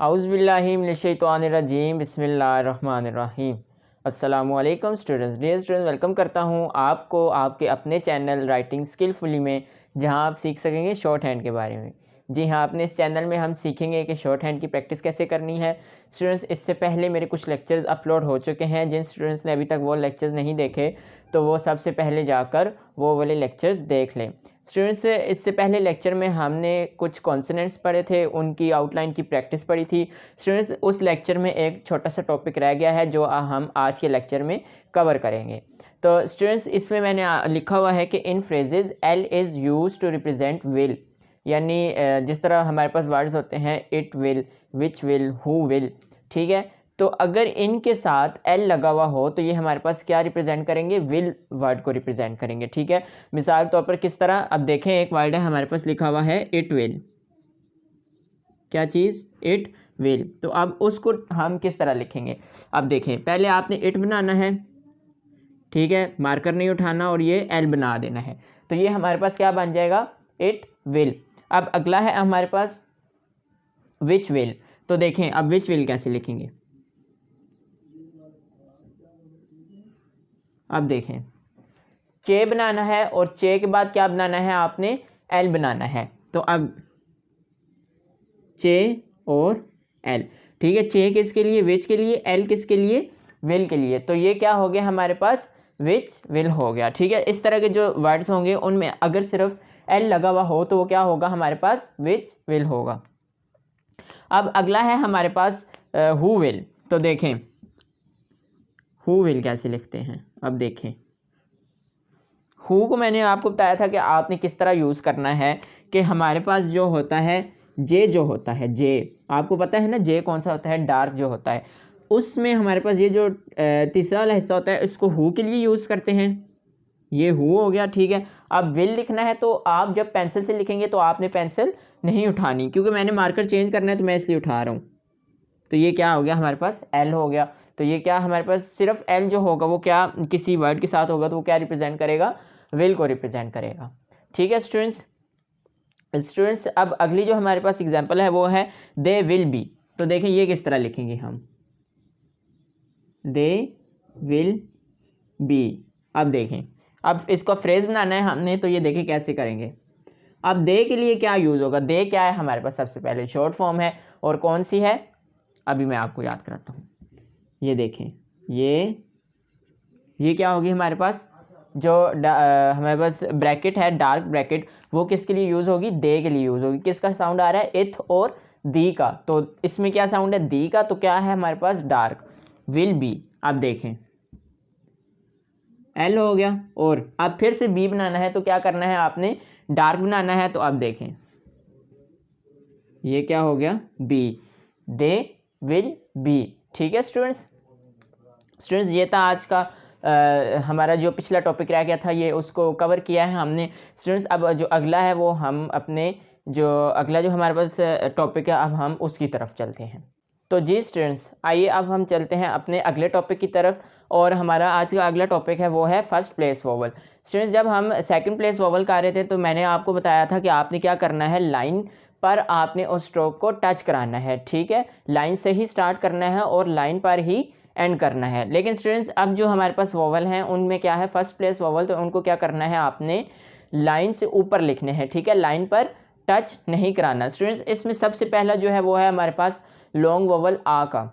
औज़ुबिल्लाहि मिनश्शैतानिर्रजीम बिस्मिल्लाहिर्रहमानिर्रहीम। अस्सलामुअलैकुम students, dear students, welcome करता हूँ आपको आपके अपने चैनल राइटिंग स्किलफुली में, जहाँ आप सीख सकेंगे शॉर्ट हैंड के बारे में। जी हाँ, अपने इस चैनल में हम सीखेंगे कि शॉर्ट हैंड की प्रैक्टिस कैसे करनी है। स्टूडेंट्स, इससे पहले मेरे कुछ लेक्चर्स अपलोड हो चुके हैं। जिन स्टूडेंट्स ने अभी तक वो लेक्चर्स नहीं देखे तो वो सबसे पहले जाकर वो वाले लेक्चर्स देख लें। स्टूडेंट्स, इससे पहले लेक्चर में हमने कुछ कॉन्सोनेंट्स पढ़े थे, उनकी आउटलाइन की प्रैक्टिस पढ़ी थी। स्टूडेंट्स, उस लेक्चर में एक छोटा सा टॉपिक रह गया है जो हम आज के लेक्चर में कवर करेंगे। तो स्टूडेंट्स, इसमें मैंने लिखा हुआ है कि इन phrases L is use to represent will, यानी जिस तरह हमारे पास वर्ड्स होते हैं it will, which will, who will, ठीक है। तो अगर इनके साथ एल लगा हुआ हो तो ये हमारे पास क्या रिप्रेजेंट करेंगे, विल वर्ड को रिप्रेजेंट करेंगे, ठीक है। मिसाल तौर पर किस तरह, अब देखें एक वर्ड है हमारे पास लिखा हुआ है इट विल, क्या चीज़, इट विल। तो अब उसको हम किस तरह लिखेंगे, अब देखें पहले आपने इट बनाना है, ठीक है, मार्कर नहीं उठाना और ये एल बना देना है। तो ये हमारे पास क्या बन जाएगा, इट विल। अब अगला है हमारे पास विच विल। तो देखें अब विच विल कैसे लिखेंगे, अब देखें चे बनाना है और चे के बाद क्या बनाना है आपने, एल बनाना है। तो अब चे और एल, ठीक है, चे किसके लिए, विच के लिए, एल किसके लिए, विल के लिए। तो ये क्या हो गया हमारे पास, विच विल हो गया, ठीक है। इस तरह के जो वर्ड्स होंगे उनमें अगर सिर्फ एल लगा हुआ हो तो वो क्या होगा हमारे पास, विच विल होगा। अब अगला है हमारे पास हु विल। तो देखें हु विल कैसे लिखते हैं, अब देखें हु को मैंने आपको बताया था कि आपने किस तरह यूज़ करना है कि हमारे पास जो होता है जे, जो होता है जे, आपको पता है ना जे कौन सा होता है, डार्क जो होता है, उसमें हमारे पास ये जो तीसरा वाला हिस्सा होता है इसको हु के लिए यूज़ करते हैं। ये हु हो गया, ठीक है। अब विल लिखना है तो आप जब पेंसिल से लिखेंगे तो आपने पेंसिल नहीं उठानी, क्योंकि मैंने मार्कर चेंज करना है तो मैं इसलिए उठा रहा हूँ। तो ये क्या हो गया हमारे पास, एल हो गया। तो ये क्या हमारे पास सिर्फ एल जो होगा वो क्या किसी वर्ड के साथ होगा तो वो क्या रिप्रेजेंट करेगा, विल को रिप्रेजेंट करेगा, ठीक है। स्टूडेंट्स अब अगली जो हमारे पास एग्जांपल है वो है दे विल बी। तो देखें ये किस तरह लिखेंगे हम, दे विल बी। अब देखें अब इसको फ्रेज बनाना है हमने, तो ये देखें कैसे करेंगे। अब दे के लिए क्या यूज़ होगा, दे क्या है हमारे पास, सबसे पहले शॉर्ट फॉर्म है और कौन सी है, अभी मैं आपको याद कराता हूँ। ये देखें ये क्या होगी हमारे पास, जो हमारे पास ब्रैकेट है डार्क ब्रैकेट, वो किसके लिए यूज़ होगी, दे के लिए यूज़ होगी। किसका साउंड आ रहा है, इथ और दी का, तो इसमें क्या साउंड है, दी का, तो क्या है हमारे पास डार्क, विल बी। अब देखें एल हो गया और अब फिर से बी बनाना है तो क्या करना है आपने, डार्क बनाना है। तो अब देखें ये क्या हो गया, बी, दे विल बी, ठीक है। स्टूडेंट्स ये था आज का हमारा जो पिछला टॉपिक रह गया था ये उसको कवर किया है हमने। स्टूडेंट्स अब जो अगला है वो हम अपने जो अगला जो हमारे पास टॉपिक है अब हम उसकी तरफ चलते हैं। तो जी स्टूडेंट्स आइए अब हम चलते हैं अपने अगले टॉपिक की तरफ, और हमारा आज का अगला टॉपिक है वो है फर्स्ट प्लेस वोवल। स्टूडेंट्स जब हम सेकंड प्लेस वोवल कर रहे थे तो मैंने आपको बताया था कि आपने क्या करना है, लाइन पर आपने उस स्ट्रोक को टच कराना है, ठीक है, लाइन से ही स्टार्ट करना है और लाइन पर ही एंड करना है। लेकिन स्टूडेंट्स अब जो हमारे पास वोवल हैं उनमें क्या है, फर्स्ट प्लेस वोवल, तो उनको क्या करना है आपने लाइन से ऊपर लिखने हैं, ठीक है, लाइन पर टच नहीं कराना। स्टूडेंट्स इसमें सबसे पहला जो है वो है हमारे पास लॉन्ग वोवल आ का,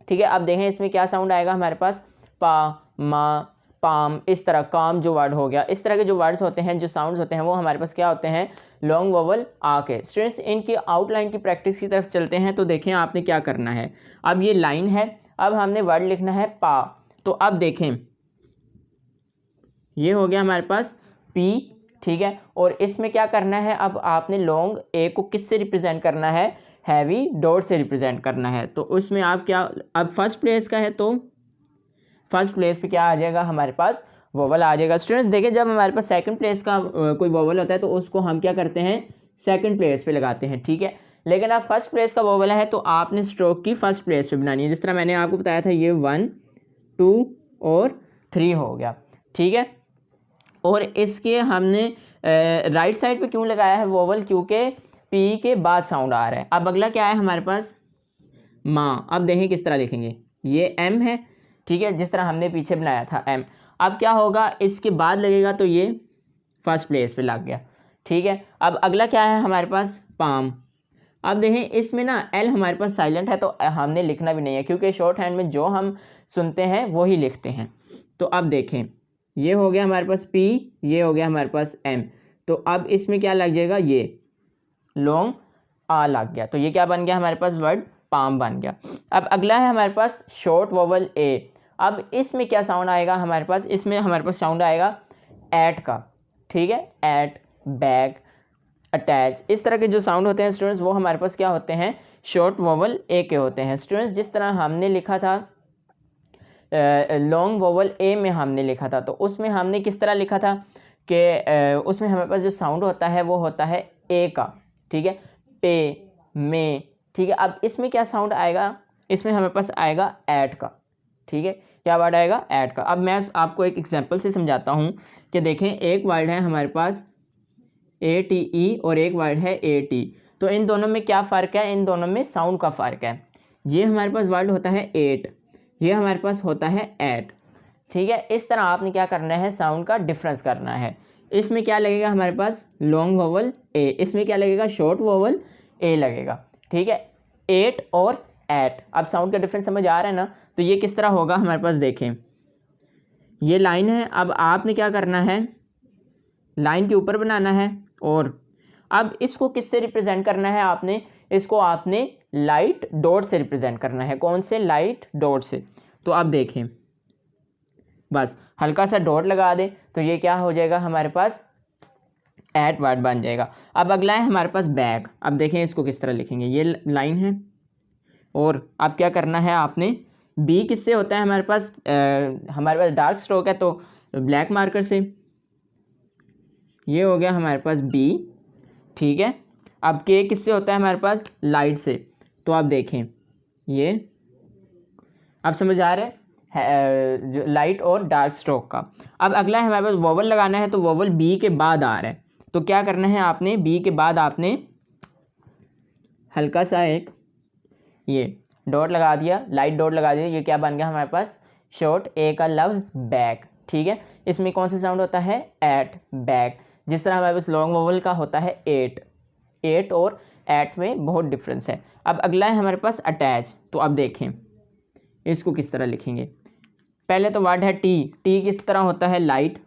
ठीक है। अब देखें इसमें क्या साउंड आएगा हमारे पास, पा, मा, पाम, इस तरह काम जो वर्ड हो गया, इस तरह के जो वर्ड्स होते हैं, जो साउंड्स होते हैं वो हमारे पास क्या होते हैं, लॉन्ग वोवल आ के। स्टूडेंट्स इनकी आउटलाइन की प्रैक्टिस की तरफ चलते हैं। तो देखें आपने क्या करना है, अब ये लाइन है, अब हमने वर्ड लिखना है पा। तो अब देखें ये हो गया हमारे पास पी, ठीक है, और इसमें क्या करना है, अब आपने लॉन्ग ए को किससे रिप्रेजेंट करना है, हैवी डॉट से रिप्रेजेंट करना है। तो उसमें आप क्या, अब फर्स्ट प्लेस का है तो फर्स्ट प्लेस पे क्या आ जाएगा हमारे पास, वोवल आ जाएगा। स्टूडेंट्स देखिए जब हमारे पास सेकंड प्लेस का कोई वोवल होता है तो उसको हम क्या करते हैं, सेकंड प्लेस पे लगाते हैं, ठीक है। लेकिन अब फर्स्ट प्लेस का वोवल है तो आपने स्ट्रोक की फर्स्ट प्लेस पे बनानी है, जिस तरह मैंने आपको बताया था ये 1 2 और 3 हो गया, ठीक है। और इसके हमने राइट साइड पे क्यों लगाया है वोवल, क्योंकि पी के बाद साउंड आ रहा है। अब अगला क्या है हमारे पास, माँ। अब देखें किस तरह लिखेंगे, ये एम है, ठीक है, जिस तरह हमने पीछे बनाया था एम। अब क्या होगा, इसके बाद लगेगा तो ये फर्स्ट प्लेस पे लग गया, ठीक है। अब अगला क्या है हमारे पास, पाम। अब देखें इसमें ना एल हमारे पास साइलेंट है, तो हमने लिखना भी नहीं है, क्योंकि शॉर्ट हैंड में जो हम सुनते हैं वो ही लिखते हैं। तो अब देखें, ये हो गया हमारे पास पी, ये हो गया हमारे पास एम। तो अब इसमें क्या लग जाएगा, ये लॉन्ग आ लग गया, तो ये क्या बन गया हमारे पास, वर्ड पाम बन गया। अब अगला है हमारे पास शॉर्ट वोवल ए। अब इसमें क्या साउंड आएगा हमारे पास, इसमें हमारे पास साउंड आएगा एट का, ठीक है, एट, बैक, अटैच, इस तरह के जो साउंड होते हैं स्टूडेंट्स, वो हमारे पास क्या होते हैं, शॉर्ट वोवल ए के होते हैं। स्टूडेंट्स जिस तरह हमने लिखा था लॉन्ग वोवल ए में हमने लिखा था, तो उसमें हमने किस तरह लिखा था कि उसमें हमारे पास जो साउंड होता है वो होता है ए का, ठीक है, पे, में, ठीक है। अब इसमें क्या साउंड आएगा, इसमें हमारे पास आएगा एट का, ठीक है, क्या वर्ड आएगा, एट का। अब मैं आपको एक एग्जांपल से समझाता हूँ कि देखें, एक वर्ड है हमारे पास ए टी ई और एक वर्ड है ए टी, तो इन दोनों में क्या फ़र्क है, इन दोनों में साउंड का फ़र्क है। ये हमारे पास वर्ड होता है एट, ये हमारे पास होता है एट, ठीक है। इस तरह आपने क्या करना है, साउंड का डिफरेंस करना है। इसमें क्या लगेगा हमारे पास, लॉन्ग वोवल ए, इसमें क्या लगेगा, शॉर्ट वोवल ए लगेगा, ठीक है, एट और एट। अब साउंड का डिफरेंस समझ आ रहा है ना। तो ये किस तरह होगा हमारे पास, देखें ये लाइन है, अब आपने क्या करना है, लाइन के ऊपर बनाना है, और अब इसको किससे रिप्रेजेंट करना है आपने, इसको आपने लाइट डॉट से रिप्रेजेंट करना है। कौन से, लाइट डॉट से। तो अब देखें, बस हल्का सा डॉट लगा दें तो ये क्या हो जाएगा हमारे पास, एट वर्ड बन जाएगा। अब अगला है हमारे पास बैग। अब देखें इसको किस तरह लिखेंगे, ये लाइन है, और अब क्या करना है आपने, बी किससे होता है हमारे पास, हमारे पास डार्क स्ट्रोक है तो ब्लैक मार्कर से, ये हो गया हमारे पास बी, ठीक है। अब के किससे होता है हमारे पास, लाइट से, तो आप देखें ये, अब समझ आ रहा है जो लाइट और डार्क स्ट्रोक का। अब अगला है हमारे पास वोवल लगाना है, तो वोवल बी के बाद आ रहा है, तो क्या करना है आपने, बी के बाद आपने हल्का सा एक ये डॉट लगा दिया, लाइट डॉट लगा दिया, ये क्या बन गया हमारे पास, शॉर्ट ए का लफ्ज़ बैक, ठीक है। इसमें कौन सा साउंड होता है, एट, बैक, जिस तरह हमारे पास लॉन्ग वोवल का होता है एट, एट और एट में बहुत डिफरेंस है। अब अगला है हमारे पास अटैच। तो अब देखें इसको किस तरह लिखेंगे, पहले तो वर्ड है टी, टी किस तरह होता है, लाइट,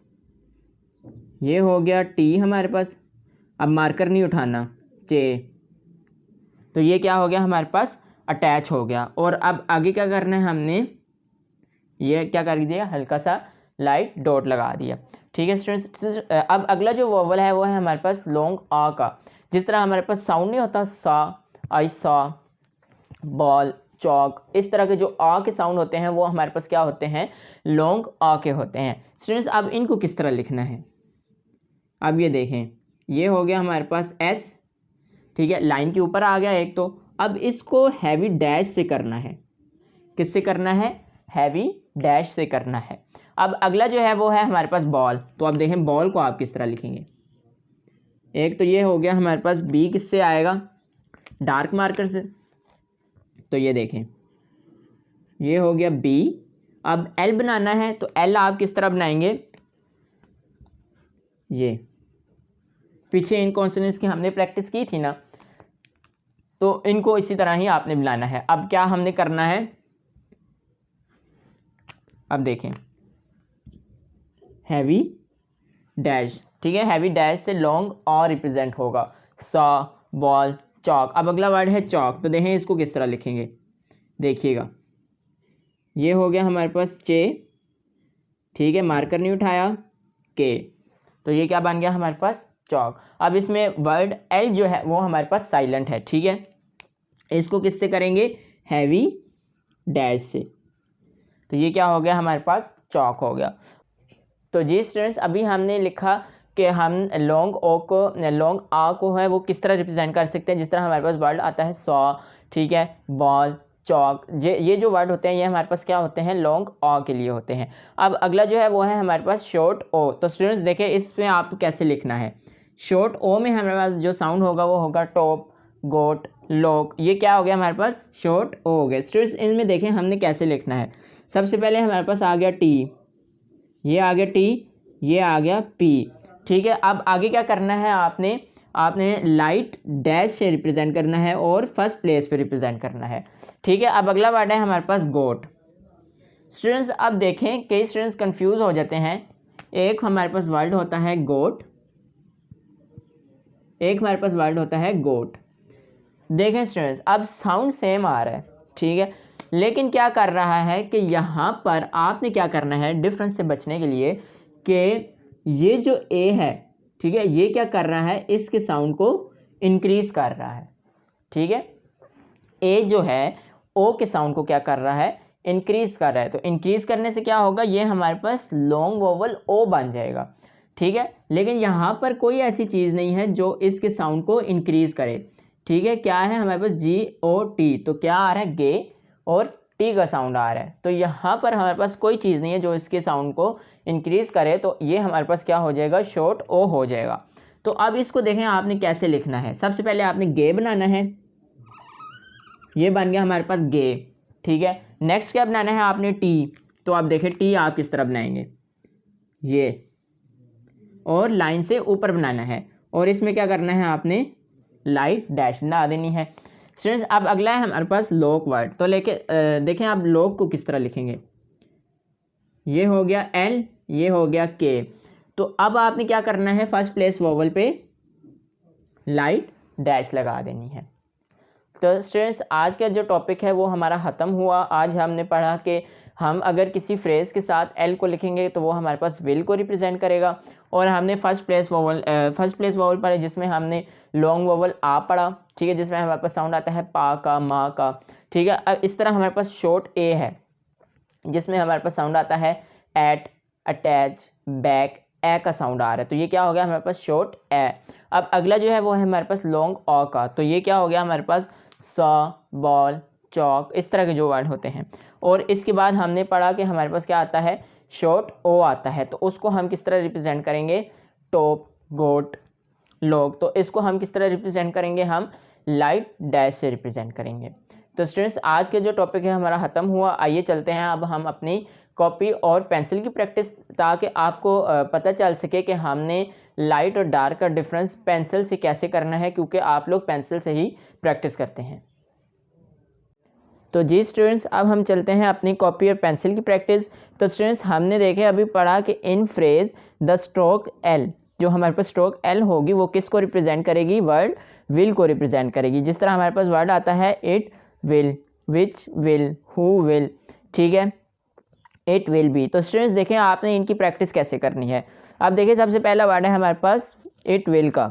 ये हो गया टी हमारे पास। अब मार्कर नहीं उठाना, चे, तो ये क्या हो गया हमारे पास, अटैच हो गया। और अब आगे क्या करना है हमने, ये क्या कर दिया, हल्का सा लाइट डॉट लगा दिया, ठीक है स्टूडेंट्स। अब अगला जो वोवल है वो है हमारे पास लॉन्ग आ का। जिस तरह हमारे पास साउंड नहीं होता सा, आई सा, बॉल, चौक, इस तरह के जो आ के साउंड होते हैं वो हमारे पास क्या होते हैं, लॉन्ग आ के होते हैं स्टूडेंट्स। अब इनको किस तरह लिखना है, अब ये देखें, ये हो गया हमारे पास एस, ठीक है, लाइन के ऊपर आ गया एक। तो अब इसको हैवी डैश से करना है, किससे करना है, हैवी डैश से करना है। अब अगला जो है वो है हमारे पास बॉल। तो अब देखें बॉल को आप किस तरह लिखेंगे, एक तो ये हो गया हमारे पास बी, किससे आएगा, डार्क मार्कर से, तो ये देखें ये हो गया बी। अब एल बनाना है, तो एल आप किस तरह बनाएंगे, ये पीछे इन कॉन्सोनेंट्स की हमने प्रैक्टिस की थी ना, तो इनको इसी तरह ही आपने बनाना है। अब क्या हमने करना है, अब देखें हैवी डैश, ठीक है, हैवी डैश से लॉन्ग और रिप्रेजेंट होगा, सा, बॉल, चौक। अब अगला वर्ड है चौक। तो देखें इसको किस तरह लिखेंगे, देखिएगा ये हो गया हमारे पास चे, ठीक है, मार्कर नहीं उठाया, के, तो ये क्या बन गया हमारे पास, चौक। अब इसमें वर्ड एल जो है वो हमारे पास साइलेंट है, ठीक है, इसको किससे करेंगे, हैवी डैश से, तो ये क्या हो गया हमारे पास, चौक हो गया। तो जी स्टूडेंट्स अभी हमने लिखा कि हम लॉन्ग ओ को, लॉन्ग आ को है वो किस तरह रिप्रेजेंट कर सकते हैं। जिस तरह हमारे पास वर्ड आता है सॉ, ठीक है, बॉल, चौक, ये जो वर्ड होते हैं ये हमारे पास क्या होते हैं, लॉन्ग आ के लिए होते हैं। अब अगला जो है वो है हमारे पास शॉर्ट ओ। तो स्टूडेंट्स देखें इसमें आप कैसे लिखना है, शॉर्ट ओ में हमारे पास जो साउंड होगा वो होगा टॉप, गोट, लोक, ये क्या हो गया हमारे पास, शॉर्ट ओ हो गया। स्टूडेंट्स इनमें देखें हमने कैसे लिखना है। सबसे पहले हमारे पास आ गया टी, ये आ गया टी, ये आ गया पी, ठीक है। अब आगे क्या करना है, आपने लाइट डैश से रिप्रेजेंट करना है और फर्स्ट प्लेस पे रिप्रेजेंट करना है, ठीक है। अब अगला वर्ड है हमारे पास गोट। स्टूडेंट्स अब देखें कई स्टूडेंट्स कंफ्यूज हो जाते हैं। एक हमारे पास वर्ड होता है गोट, एक हमारे पास वर्ड होता है गोट। देखें स्टूडेंट्स अब साउंड सेम आ रहा है, ठीक है, लेकिन क्या कर रहा है कि यहाँ पर आपने क्या करना है डिफरेंस से बचने के लिए कि ये जो ए है, ठीक है, ये क्या कर रहा है, इसके साउंड को इंक्रीज कर रहा है, ठीक है। ए जो है ओ के साउंड को क्या कर रहा है, इंक्रीज कर रहा है। तो इंक्रीज करने से क्या होगा, ये हमारे पास लॉन्ग वोवल ओ बन जाएगा, ठीक है। लेकिन यहाँ पर कोई ऐसी चीज़ नहीं है जो इसके साउंड को इंक्रीज करे, ठीक है। क्या है हमारे पास जी ओ टी, तो क्या आ रहा है, गे और टी का साउंड आ रहा है। तो यहाँ पर हमारे पास कोई चीज़ नहीं है जो इसके साउंड को इंक्रीज करे, तो ये हमारे पास क्या हो जाएगा, शॉर्ट ओ हो जाएगा। तो अब इसको देखें आपने कैसे लिखना है। सबसे पहले आपने गे बनाना है, ये बन गया हमारे पास गे, ठीक है। नेक्स्ट क्या बनाना है आपने, टी। तो आप देखें टी आप किस तरह बनाएंगे, ये और लाइन से ऊपर बनाना है, और इसमें क्या करना है आपने लाइट डैश बना देनी है। स्टूडेंट्स अब अगला है हमारे पास लोक वर्ड। तो देखें आप लोक को किस तरह लिखेंगे, ये हो गया एल, ये हो गया के। तो अब आपने क्या करना है, फर्स्ट प्लेस वोवल पे लाइट डैश लगा देनी है। तो स्टूडेंट्स आज का जो टॉपिक है वो हमारा ख़त्म हुआ। आज हमने पढ़ा कि हम अगर किसी फ्रेज़ के साथ एल को लिखेंगे तो वो हमारे पास विल को रिप्रेजेंट करेगा, और हमने फर्स्ट प्लेस वोवल पढ़े जिसमें हमने लॉन्ग वोवल आ पढ़ा, ठीक है, जिसमें हमारे पास साउंड आता है पा का, मा का, ठीक है। अब इस तरह हमारे पास शॉर्ट ए है जिसमें हमारे पास साउंड आता है एट, अटैच, बैक, ए का साउंड आ रहा है, तो ये क्या हो गया हमारे पास शॉर्ट ए। अब अगला जो है वो है हमारे पास लॉन्ग ओ का, तो ये क्या हो गया हमारे पास सॉ, बॉल, चौक, इस तरह के जो वर्ड होते हैं। और इसके बाद हमने पढ़ा कि हमारे पास क्या आता है, शॉर्ट ओ आता है, तो उसको हम किस तरह रिप्रेजेंट करेंगे, टॉप, गोट, लॉग। तो इसको हम किस तरह रिप्रेजेंट करेंगे, हम लाइट डैश से रिप्रेजेंट करेंगे। तो स्टूडेंट्स आज के जो टॉपिक है हमारा ख़त्म हुआ। आइए चलते हैं अब हम अपनी कॉपी और पेंसिल की प्रैक्टिस, ताकि आपको पता चल सके कि हमने लाइट और डार्क का डिफरेंस पेंसिल से कैसे करना है, क्योंकि आप लोग पेंसिल से ही प्रैक्टिस करते हैं। तो जी स्टूडेंट्स अब हम चलते हैं अपनी कॉपी और पेंसिल की प्रैक्टिस। तो स्टूडेंट्स हमने देखे अभी पढ़ा कि इन फ्रेज द स्ट्रोक एल, जो हमारे पास स्ट्रोक एल होगी वो किसको रिप्रेजेंट करेगी, वर्ड विल को रिप्रेजेंट करेगी। जिस तरह हमारे पास वर्ड आता है it will, which will, who will, ठीक है, इट विल बी। तो स्टूडेंट्स देखें आपने इनकी प्रैक्टिस कैसे करनी है। अब देखिए सबसे पहला वर्ड है हमारे पास इट विल का,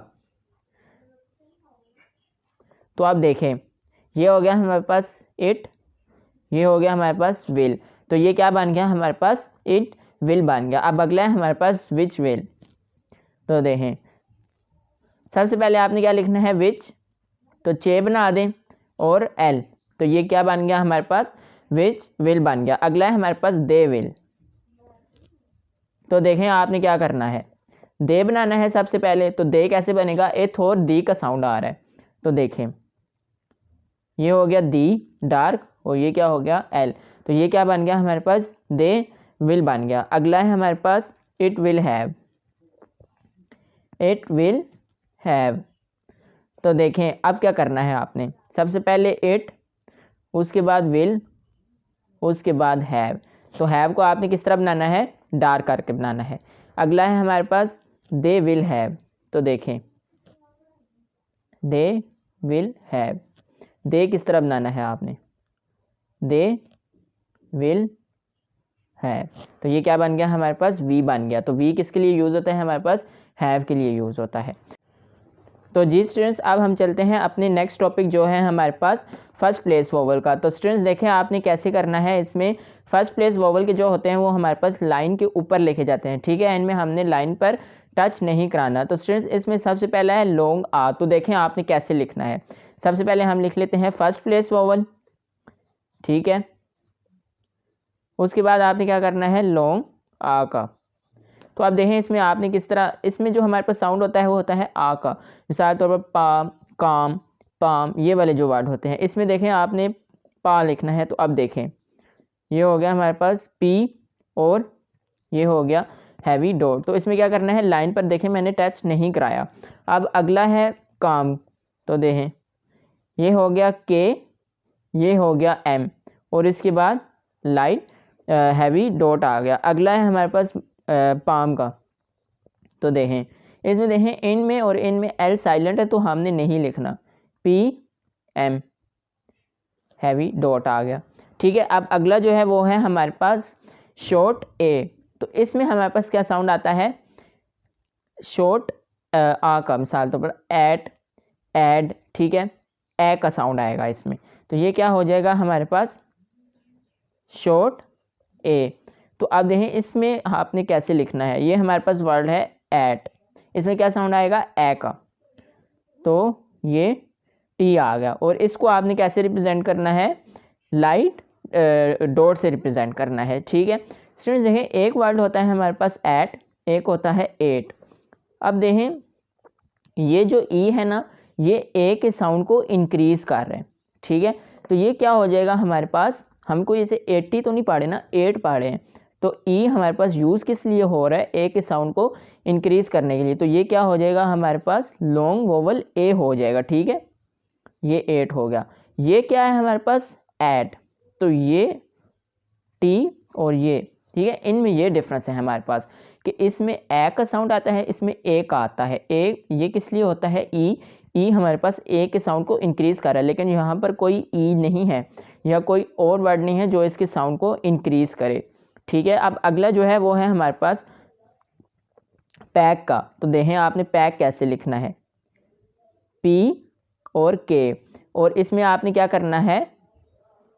तो आप देखें ये हो गया हमारे पास इट, ये हो गया हमारे पास विल, तो ये क्या बन गया हमारे पास, इट विल बन गया। अब अगला है हमारे पास विच विल। तो देखें सबसे पहले आपने क्या लिखना है, विच, तो चे बना दें और एल, तो ये क्या बन गया हमारे पास, विच विल बन गया। अगला है हमारे पास दे विल। तो देखें आपने क्या करना है, दे बनाना है सबसे पहले। तो दे कैसे बनेगा, एथ और दी का साउंड आ रहा है, तो देखें ये हो गया दी डार्क, और ये क्या हो गया एल, तो ये क्या बन गया हमारे पास, दे विल बन गया। अगला है हमारे पास it will have, it will have. तो देखें अब क्या करना है आपने, सबसे पहले इट, उसके बाद विल, उसके बाद हैव। तो हैव को आपने किस तरह बनाना है, डार्क करके बनाना है। अगला है हमारे पास दे विल हैव। तो देखें दे विल हैव, दे किस तरह बनाना है आपने, दे विल हैव। तो ये क्या बन गया हमारे पास, वी बन गया। तो वी किसके लिए यूज़ होता है, हमारे पास हैव के लिए यूज़ होता है। तो जी स्टूडेंट्स अब हम चलते हैं अपने नेक्स्ट टॉपिक जो है हमारे पास फर्स्ट प्लेस वोवल का। तो स्टूडेंट्स देखें आपने कैसे करना है। इसमें फर्स्ट प्लेस वोवल के जो होते हैं वो हमारे पास लाइन के ऊपर लिखे जाते हैं, ठीक है, इनमें हमने लाइन पर टच नहीं कराना। तो स्टूडेंट्स इसमें सबसे पहला है लॉन्ग आ। तो देखें आपने कैसे लिखना है। सबसे पहले हम लिख लेते हैं फर्स्ट प्लेस वोवल, ठीक है, उसके बाद आपने क्या करना है लॉन्ग आ का। तो आप देखें इसमें आपने किस तरह, इसमें जो हमारे पास साउंड होता है वो होता है आ का। मिसाल तौर पर पा, काम, पाम, ये वाले जो वर्ड होते हैं, इसमें देखें आपने पा लिखना है। तो अब देखें ये हो गया हमारे पास पी और ये हो गया हैवी डॉट। तो इसमें क्या करना है, लाइन पर देखें मैंने टच नहीं कराया। अब अगला है काम, तो देखें ये हो गया के, ये हो गया एम और इसके बाद लाइट हैवी डॉट आ गया। अगला है हमारे पास पाम का, तो देखें इसमें देखें इन में और इन में एल साइलेंट है तो हमने नहीं लिखना, पी एम हैवी डॉट आ गया। ठीक है, अब अगला जो है वो है हमारे पास शॉर्ट ए। तो इसमें हमारे पास क्या साउंड आता है, शॉर्ट आ का, मिसाल तौर पर एट, एड, ठीक है, ए का साउंड आएगा इसमें। तो ये क्या हो जाएगा हमारे पास शॉर्ट ए। तो अब देखें इसमें आपने कैसे लिखना है, ये हमारे पास वर्ड है एट, इसमें क्या साउंड आएगा ए का, तो ये टी आ गया। और इसको आपने कैसे रिप्रेजेंट करना है, लाइट डॉट से रिप्रेजेंट करना है। ठीक है स्टूडेंट्स, देखें एक वर्ड होता है हमारे पास एट, एक होता है एट। अब देखें ये जो ई है ना, ये ए के साउंड को इंक्रीज कर रहे हैं। ठीक है, तो ये क्या हो जाएगा हमारे पास, हमको इसे 80 तो नहीं पढ़े ना, 8 पढ़े हैं। तो ई हमारे पास यूज़ किस लिए हो रहा है, ए के साउंड को इंक्रीज करने के लिए। तो ये क्या हो जाएगा हमारे पास लॉन्ग वोवल ए हो जाएगा। ठीक है, ये 8 हो गया। ये क्या है हमारे पास एट, तो ये टी और ये, ठीक है, इनमें ये डिफरेंस है हमारे पास कि इसमें ए का साउंड आता है, इसमें ए का आता है। ए ये किस लिए होता है, ई हमारे पास ए के साउंड को इंक्रीज कर रहा है, लेकिन यहाँ पर कोई ई नहीं है या कोई और वर्ड नहीं है जो इसके साउंड को इंक्रीज करे। ठीक है, अब अगला जो है वो है हमारे पास पैक का। तो देखें आपने पैक कैसे लिखना है, पी और के, और इसमें आपने क्या करना है,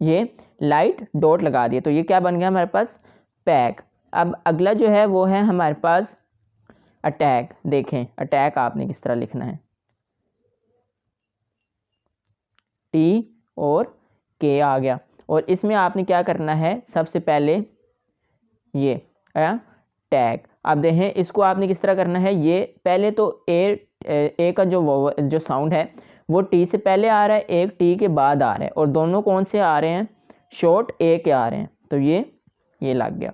ये लाइट डॉट लगा दिए, तो ये क्या बन गया हमारे पास पैक। अब अगला जो है वो है हमारे पास अटैक। देखें अटैक आपने किस तरह लिखना है, टी और के आ गया। और इसमें आपने क्या करना है, सबसे पहले ये टैग। अब देखें इसको आपने किस तरह करना है, ये पहले तो ए का जो साउंड है वो टी से पहले आ रहा है, एक टी के बाद आ रहा है, और दोनों कौन से आ रहे हैं, शॉर्ट ए के आ रहे हैं। तो ये लग गया।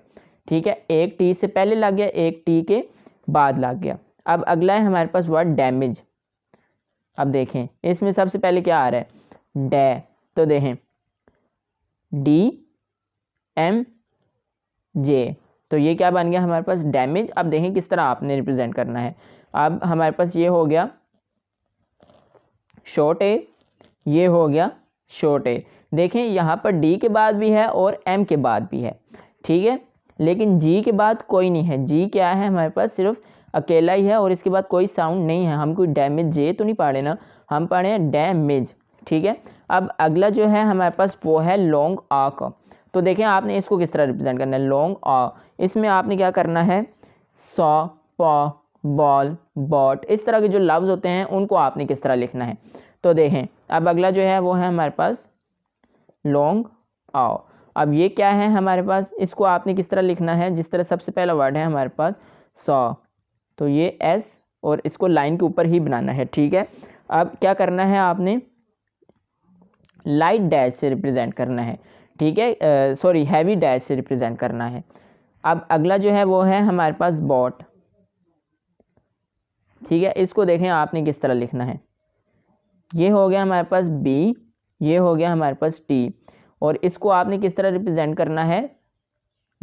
ठीक है, एक टी से पहले लग गया, एक टी के बाद लग गया। अब अगला है हमारे पास वर्ड डैमेज। अब देखें इसमें सबसे पहले क्या आ रहा है, डे, तो देखें डी एम जे, तो ये क्या बन गया हमारे पास डैमेज। अब देखें किस तरह आपने रिप्रेजेंट करना है। अब हमारे पास ये हो गया शॉर्ट ए, ये हो गया शॉर्ट ए। देखें यहाँ पर डी के बाद भी है और एम के बाद भी है, ठीक है, लेकिन जी के बाद कोई नहीं है। जी क्या है हमारे पास, सिर्फ अकेला ही है और इसके बाद कोई साउंड नहीं है। हम कोई डैमेज जे तो नहीं पढ़े ना, हम पढ़े हैं डैमेज। ठीक है, अब अगला जो है हमारे पास वो है लॉन्ग आ का। तो देखें आपने इसको किस तरह रिप्रेजेंट करना है, लॉन्ग आ। इसमें आपने क्या करना है, सॉ, पॉ, बॉल, बॉट, इस तरह के जो लफ्ज़ होते हैं उनको आपने किस तरह लिखना है। तो देखें अब अगला जो है वो है हमारे पास लॉन्ग आओ। अब ये क्या है हमारे पास, इसको आपने किस तरह लिखना है, जिस तरह सबसे पहला वर्ड है हमारे पास सॉ, तो ये एस और इसको लाइन के ऊपर ही बनाना है। ठीक है, अब क्या करना है आपने, लाइट डैश से रिप्रेजेंट करना है। ठीक है, सॉरी हैवी डैश से रिप्रेजेंट करना है। अब अगला जो है वो है हमारे पास बॉट। ठीक है, इसको देखें आपने किस तरह लिखना है, ये हो गया हमारे पास बी, ये हो गया हमारे पास टी, और इसको आपने किस तरह रिप्रेजेंट करना है,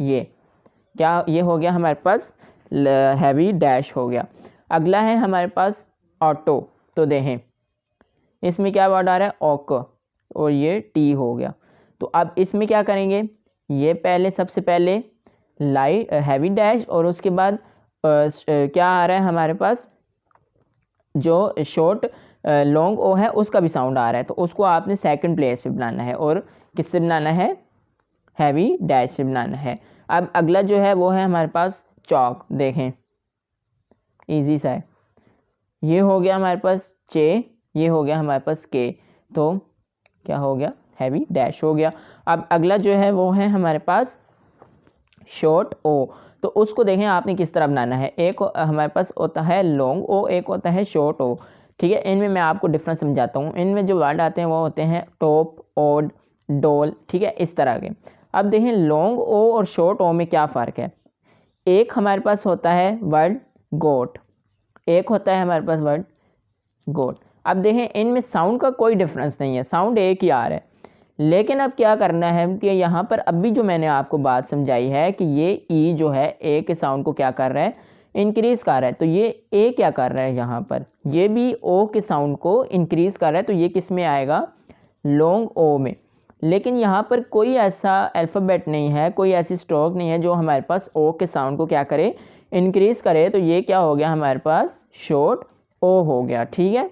ये क्या, ये हो गया हमारे पास हैवी डैश हो गया। अगला है हमारे पास ऑटो। तो देखें इसमें क्या वर्ड आ रहा है, ऑक, और ये टी हो गया। तो अब इसमें क्या करेंगे, ये पहले सबसे पहले लाइट हैवी डैश और उसके बाद क्या आ रहा है हमारे पास, जो शॉर्ट लॉन्ग ओ है उसका भी साउंड आ रहा है, तो उसको आपने सेकंड प्लेस पे बनाना है और किससे बनाना है, हैवी डैश से बनाना है। अब अगला जो है वो है हमारे पास चौक। देखें इजी सा है, ये हो गया हमारे पास चे, ये हो गया हमारे पास के, तो क्या हो गया, हैवी डैश हो गया। अब अगला जो है वो है हमारे पास शॉर्ट ओ। तो उसको देखें आपने किस तरह बनाना है, एक हमारे पास होता है लॉन्ग ओ, एक होता है शॉर्ट ओ। ठीक है, इनमें मैं आपको डिफरेंस समझाता हूँ। इनमें जो वर्ड आते हैं वो होते हैं टॉप, ओड, डोल, ठीक है, इस तरह के। अब देखें लॉन्ग ओ और शॉर्ट ओ में क्या फ़र्क है। एक हमारे पास होता है वर्ड गोट, एक होता है हमारे पास वर्ड गोट। अब देखें इनमें साउंड का कोई डिफरेंस नहीं है, साउंड एक ही आ रहा है। लेकिन अब क्या करना है कि यहाँ पर अभी जो मैंने आपको बात समझाई है कि ये ई जो है ए के साउंड को क्या कर रहा है, इंक्रीज कर रहा है। तो ये ए क्या कर रहा है यहाँ पर, ये भी ओ के साउंड को इंक्रीज कर रहा है। तो ये किस में आएगा, लॉन्ग ओ में। लेकिन यहाँ पर कोई ऐसा अल्फ़ाबेट नहीं है, कोई ऐसी स्ट्रोक नहीं है जो हमारे पास ओ के साउंड को क्या करे, इंक्रीज करे। तो ये क्या हो गया हमारे पास, शॉर्ट ओ हो गया। ठीक है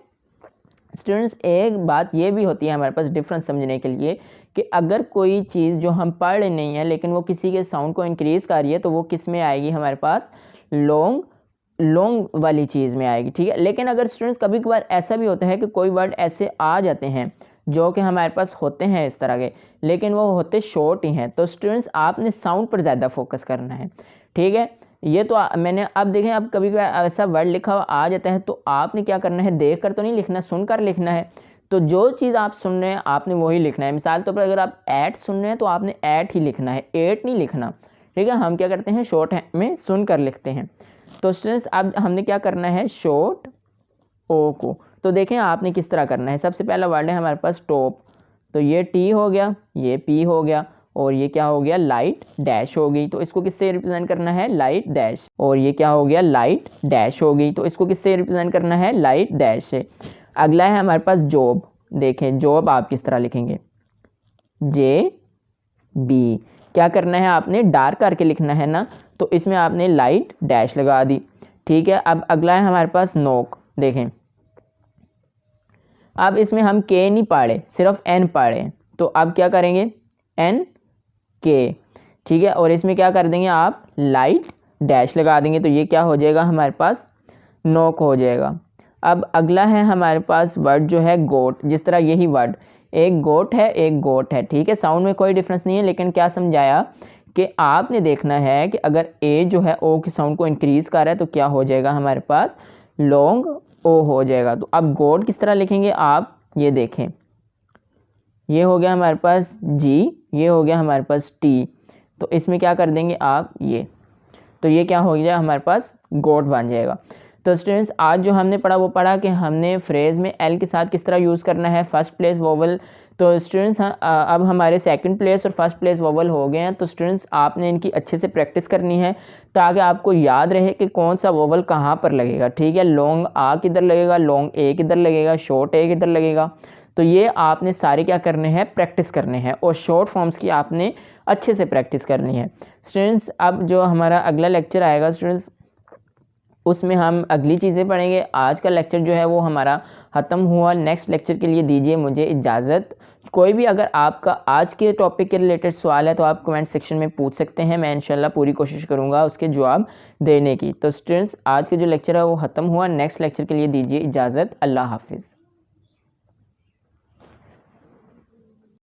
स्टूडेंट्स, एक बात ये भी होती है हमारे पास डिफरेंस समझने के लिए कि अगर कोई चीज़ जो हम पढ़ रहे नहीं है लेकिन वो किसी के साउंड को इंक्रीज़ कर रही है तो वो किस में आएगी हमारे पास, लॉन्ग वाली चीज़ में आएगी। ठीक है, लेकिन अगर स्टूडेंट्स कभी कभार ऐसा भी होता है कि कोई वर्ड ऐसे आ जाते हैं जो कि हमारे पास होते हैं इस तरह के, लेकिन वो होते शॉर्ट ही हैं। तो स्टूडेंट्स आपने साउंड पर ज़्यादा फोकस करना है। ठीक है, ये तो मैंने अब देखें, अब कभी कभी ऐसा वर्ड लिखा हुआ आ जाता है तो आपने क्या करना है, देख कर तो नहीं लिखना, सुनकर लिखना है। तो जो चीज़ आप सुन रहे हैं आपने वही लिखना है। मिसाल तौर पर अगर आप एट सुन रहे हैं तो आपने एट ही लिखना है, एट नहीं लिखना। ठीक है, हम क्या करते हैं शॉर्ट में सुनकर लिखते हैं। तो स्टूडेंट्स अब हमने क्या करना है, शॉर्ट ओ को तो देखें आपने किस तरह करना है। सबसे पहला वर्ड है हमारे पास टॉप, तो ये टी हो गया, ये पी हो गया, और ये क्या हो गया, लाइट डैश हो गई। तो इसको किससे रिप्रेजेंट करना है, लाइट डैश। और ये क्या हो गया, लाइट डैश हो गई। तो इसको किससे रिप्रेजेंट करना है, लाइट डैश से। अगला है हमारे पास जॉब। देखें जॉब आप किस तरह लिखेंगे, जे बी। क्या करना है, आपने डार्क करके लिखना है ना, तो इसमें आपने लाइट डैश लगा दी। ठीक है, अब अगला है हमारे पास नोक। देखें अब इसमें हम के नहीं पढ़े, सिर्फ एन पढ़े, तो अब क्या करेंगे, एन के। ठीक है, और इसमें क्या कर देंगे आप, लाइट डैश लगा देंगे। तो ये क्या हो जाएगा हमारे पास, नोक हो जाएगा। अब अगला है हमारे पास वर्ड जो है गोट। जिस तरह यही वर्ड, एक गोट है एक गोट है। ठीक है, साउंड में कोई डिफरेंस नहीं है, लेकिन क्या समझाया कि आपने देखना है कि अगर ए जो है ओ के साउंड को इंक्रीज कर रहा है तो क्या हो जाएगा हमारे पास, लॉन्ग ओ हो जाएगा। तो अब गोट किस तरह लिखेंगे आप, ये देखें, ये हो गया हमारे पास जी, ये हो गया हमारे पास टी। तो इसमें क्या कर देंगे आप, ये, तो ये क्या हो गया हमारे पास, गोट बन जाएगा। तो स्टूडेंट्स आज जो हमने पढ़ा वो पढ़ा कि हमने फ्रेज में एल के साथ किस तरह यूज़ करना है, फर्स्ट प्लेस वोवल। तो स्टूडेंट्स अब हमारे सेकंड प्लेस और फर्स्ट प्लेस वोवल हो गए हैं। तो स्टूडेंट्स आपने इनकी अच्छे से प्रैक्टिस करनी है ताकि आपको याद रहे कि कौन सा वोवल कहाँ पर लगेगा। ठीक है, लॉन्ग आ किधर लगेगा, लॉन्ग ए किधर लगेगा, शॉर्ट ए किधर लगेगा। तो ये आपने सारे क्या करने हैं, प्रैक्टिस करने हैं, और शॉर्ट फॉर्म्स की आपने अच्छे से प्रैक्टिस करनी है। स्टूडेंट्स अब जो हमारा अगला लेक्चर आएगा स्टूडेंट्स, उसमें हम अगली चीज़ें पढ़ेंगे। आज का लेक्चर जो है वो हमारा ख़त्म हुआ। नेक्स्ट लेक्चर के लिए दीजिए मुझे इजाज़त। कोई भी अगर आपका आज के टॉपिक के रिलेटेड सवाल है तो आप कमेंट सेक्शन में पूछ सकते हैं, मैं इंशाल्लाह पूरी कोशिश करूँगा उसके जवाब देने की। तो स्टूडेंट्स आज का जो लेक्चर है वो ख़त्म हुआ। नेक्स्ट लेक्चर के लिए दीजिए इजाज़त। अल्लाह हाफिज़।